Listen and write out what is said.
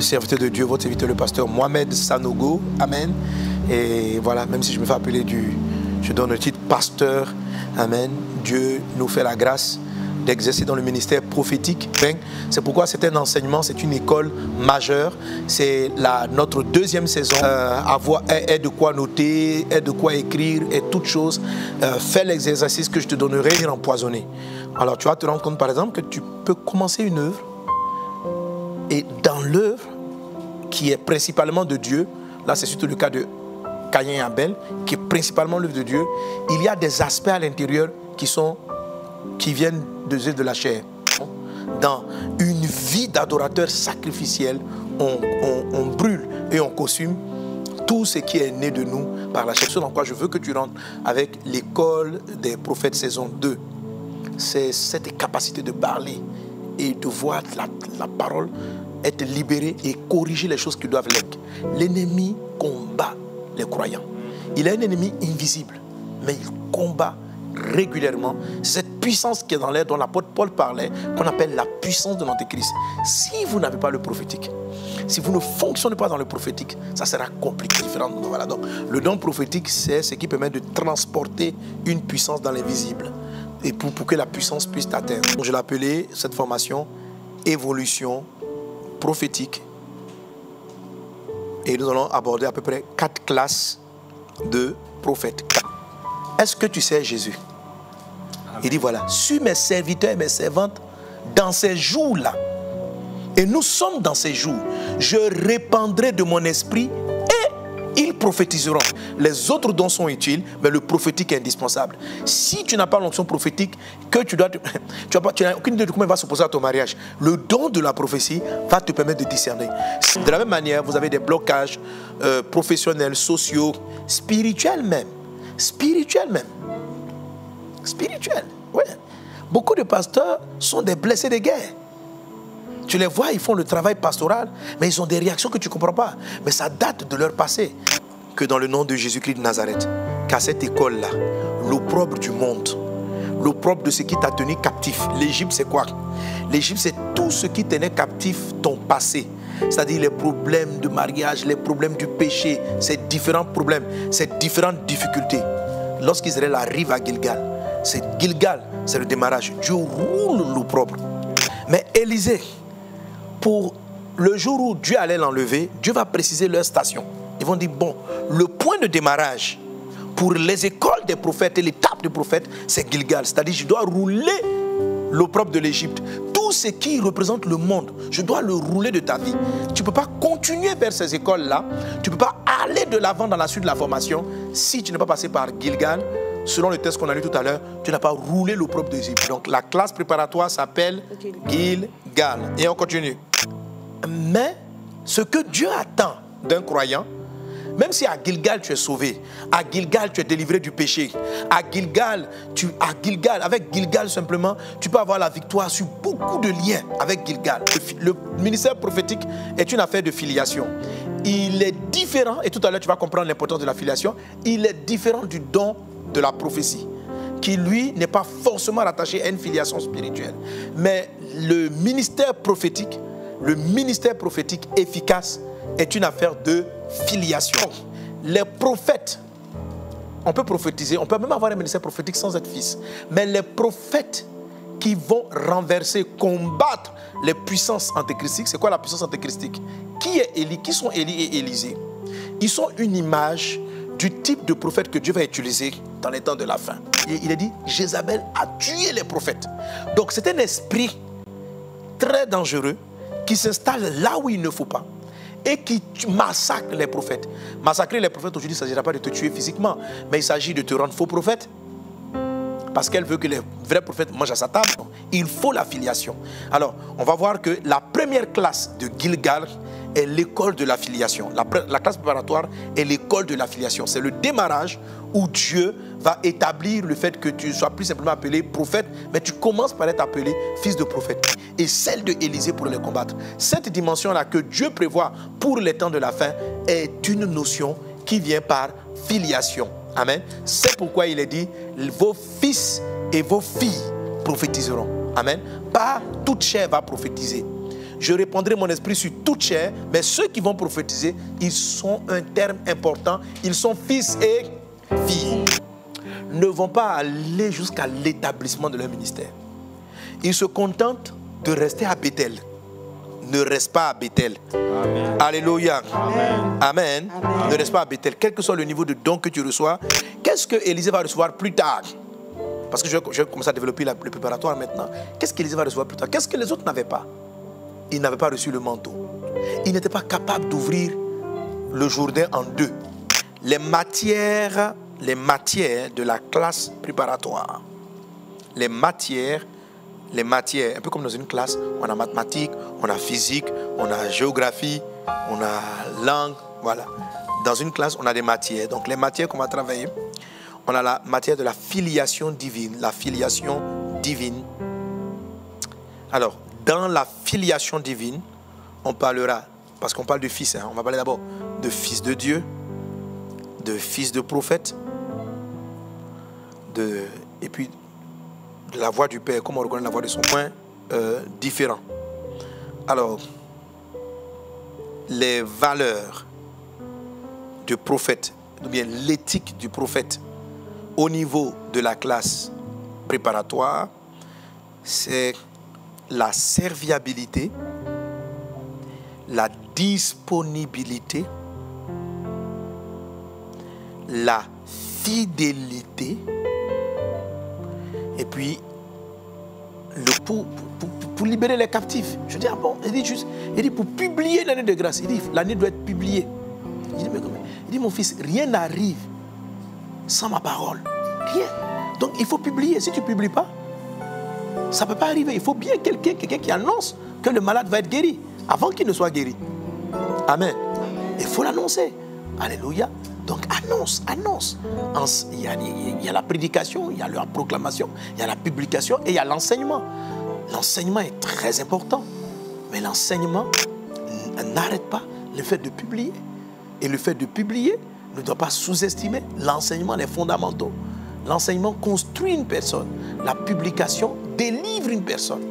serviteur de Dieu, votre serviteur le pasteur Mohamed Sanogo. Amen. Et voilà, même si je me fais appeler je donne le titre pasteur. Amen. Dieu nous fait la grâce d'exercer dans le ministère prophétique. C'est pourquoi c'est un enseignement, c'est une école majeure. C'est notre deuxième saison. Est de quoi noter, est de quoi écrire, et toutes choses. Fais l'exercice que je te donnerai empoisonné. Alors tu vas te rendre compte par exemple que tu peux commencer une œuvre et dans l'œuvre qui est principalement de Dieu, là c'est surtout le cas de Caïn et Abel, qui est principalement l'œuvre de Dieu, il y a des aspects à l'intérieur qui viennent de la chair. Dans une vie d'adorateur sacrificiel, on brûle et on consume tout ce qui est né de nous par la chair. C'est dans quoi je veux que tu rentres avec l'école des prophètes saison 2. C'est cette capacité de parler et de voir la parole être libérée et corriger les choses qui doivent l'être. L'ennemi combat les croyants. Il est un ennemi invisible, mais il combat régulièrement cette puissance qui est dans l'air, dont l'apôtre Paul parlait, qu'on appelle la puissance de l'Antéchrist. Si vous n'avez pas le prophétique, si vous ne fonctionnez pas dans le prophétique, ça sera compliqué, différent. Voilà. Donc, le don prophétique, c'est ce qui permet de transporter une puissance dans l'invisible et pour que la puissance puisse t'atteindre. Je l'ai appelé cette formation évolution prophétique. Et nous allons aborder à peu près 4 classes de prophètes. Est-ce que tu sais Jésus? Il dit voilà, sur mes serviteurs et mes servantes, dans ces jours-là, et nous sommes dans ces jours, je répandrai de mon esprit et ils prophétiseront. Les autres dons sont utiles, mais le prophétique est indispensable. Si tu n'as pas l'onction prophétique, que tu n'as aucune idée de comment il va s'opposer à ton mariage, le don de la prophétie va te permettre de discerner. De la même manière, vous avez des blocages professionnels, sociaux, spirituels même. Spirituel, ouais. Beaucoup de pasteurs sont des blessés de guerre. Tu les vois, ils font le travail pastoral, mais ils ont des réactions que tu ne comprends pas. Mais ça date de leur passé. Que dans le nom de Jésus-Christ de Nazareth, qu'à cette école-là, l'opprobre du monde, l'opprobre de ce qui t'a tenu captif. L'Égypte, c'est quoi? L'Égypte, c'est tout ce qui tenait captif ton passé. C'est-à-dire les problèmes de mariage, les problèmes du péché, ces différents problèmes, ces différentes difficultés. Lorsqu'Israël arrive à Gilgal, c'est le démarrage. Dieu roule l'opprobre. Mais Élisée, pour le jour où Dieu allait l'enlever, Dieu va préciser leur station. Ils vont dire, bon, le point de démarrage pour les écoles des prophètes et l'étape des prophètes, c'est Gilgal. C'est-à-dire, je dois rouler l'opprobre de l'Égypte. Tout ce qui représente le monde, je dois le rouler de ta vie. Tu ne peux pas continuer vers ces écoles-là. Tu ne peux pas aller de l'avant dans la suite de la formation si tu n'es pas passé par Gilgal. Selon le texte qu'on a lu tout à l'heure, tu n'as pas roulé l'opprobre d'Égypte. Donc la classe préparatoire s'appelle Gilgal. Et on continue. Mais ce que Dieu attend d'un croyant, même si à Gilgal tu es sauvé, à Gilgal tu es délivré du péché, à Gilgal, avec Gilgal simplement, tu peux avoir la victoire sur beaucoup de liens avec Gilgal. Le ministère prophétique est une affaire de filiation. Il est différent, et tout à l'heure tu vas comprendre l'importance de la filiation, il est différent du don de la prophétie, qui lui n'est pas forcément rattaché à une filiation spirituelle. Mais le ministère prophétique efficace est une affaire de filiation. Les prophètes, on peut prophétiser, on peut même avoir un ministère prophétique sans être fils. Mais les prophètes qui vont renverser, combattre les puissances antéchristiques, c'est quoi la puissance antéchristique? Qui est Élie? Qui sont Élie et Élisée? Ils sont une image du type de prophète que Dieu va utiliser dans les temps de la fin. Et il a dit, Jézabel a tué les prophètes. Donc c'est un esprit très dangereux qui s'installe là où il ne faut pas et qui massacre les prophètes. Massacrer les prophètes aujourd'hui, il ne s'agira pas de te tuer physiquement, mais il s'agit de te rendre faux prophète. Parce qu'elle veut que les vrais prophètes mangent à sa table. Il faut la filiation. Alors, on va voir que la première classe de Gilgal est l'école de la filiation. La classe préparatoire est l'école de la filiation. C'est le démarrage où Dieu va établir le fait que tu sois plus simplement appelé prophète, mais tu commences par être appelé fils de prophète. Et celle de Élisée pour les combattre. Cette dimension-là que Dieu prévoit pour les temps de la fin est une notion qui vient par filiation. Amen. C'est pourquoi il est dit, vos fils et vos filles prophétiseront. Amen. Pas toute chair va prophétiser. je répandrai mon esprit sur toute chair, mais ceux qui vont prophétiser, ils sont un terme important, ils sont fils et filles. Ne vont pas aller jusqu'à l'établissement de leur ministère. Ils se contentent de rester à Bethel. Ne reste pas à Bethel. Amen. Alléluia. Amen. Amen. Amen. Ne reste pas à Bethel. Quel que soit le niveau de don que tu reçois, qu'est-ce que Élisée va recevoir plus tard? Parce que je vais commencer à développer le préparatoire maintenant. Qu'est-ce qu'Élisée va recevoir plus tard? Qu'est-ce que les autres n'avaient pas? Ils n'avaient pas reçu le manteau. Ils n'étaient pas capables d'ouvrir le Jourdain en deux. Les matières de la classe préparatoire. Les matières, un peu comme dans une classe, on a mathématiques, on a physique, on a géographie, on a langue, voilà. Dans une classe, on a des matières. Donc les matières qu'on va travailler, on a la matière de la filiation divine. La filiation divine. Alors, dans la filiation divine, on parlera, parce qu'on parle de fils, on va parler d'abord de fils de Dieu, de fils de prophète, et puis de la voix du Père, comment on reconnaît la voix de son point différent. Alors, les valeurs du prophète, ou bien l'éthique du prophète au niveau de la classe préparatoire, c'est la serviabilité, la disponibilité, la fidélité, et puis pour libérer les captifs. Je dis, ah bon, il dit pour publier l'année de grâce, il dit l'année doit être publiée. Il dit, mon fils, rien n'arrive sans ma parole. Rien. Donc il faut publier. Si tu ne publies pas, ça ne peut pas arriver. Il faut bien quelqu'un qui annonce que le malade va être guéri avant qu'il ne soit guéri. Amen. Il faut l'annoncer. Alléluia. Donc annonce. Il y a la prédication, il y a la proclamation, il y a la publication et il y a l'enseignement. L'enseignement est très important. Mais l'enseignement n'arrête pas le fait de publier. Et le fait de publier ne doit pas sous-estimer l'enseignement, les fondamentaux. L'enseignement construit une personne. La publication délivre une personne.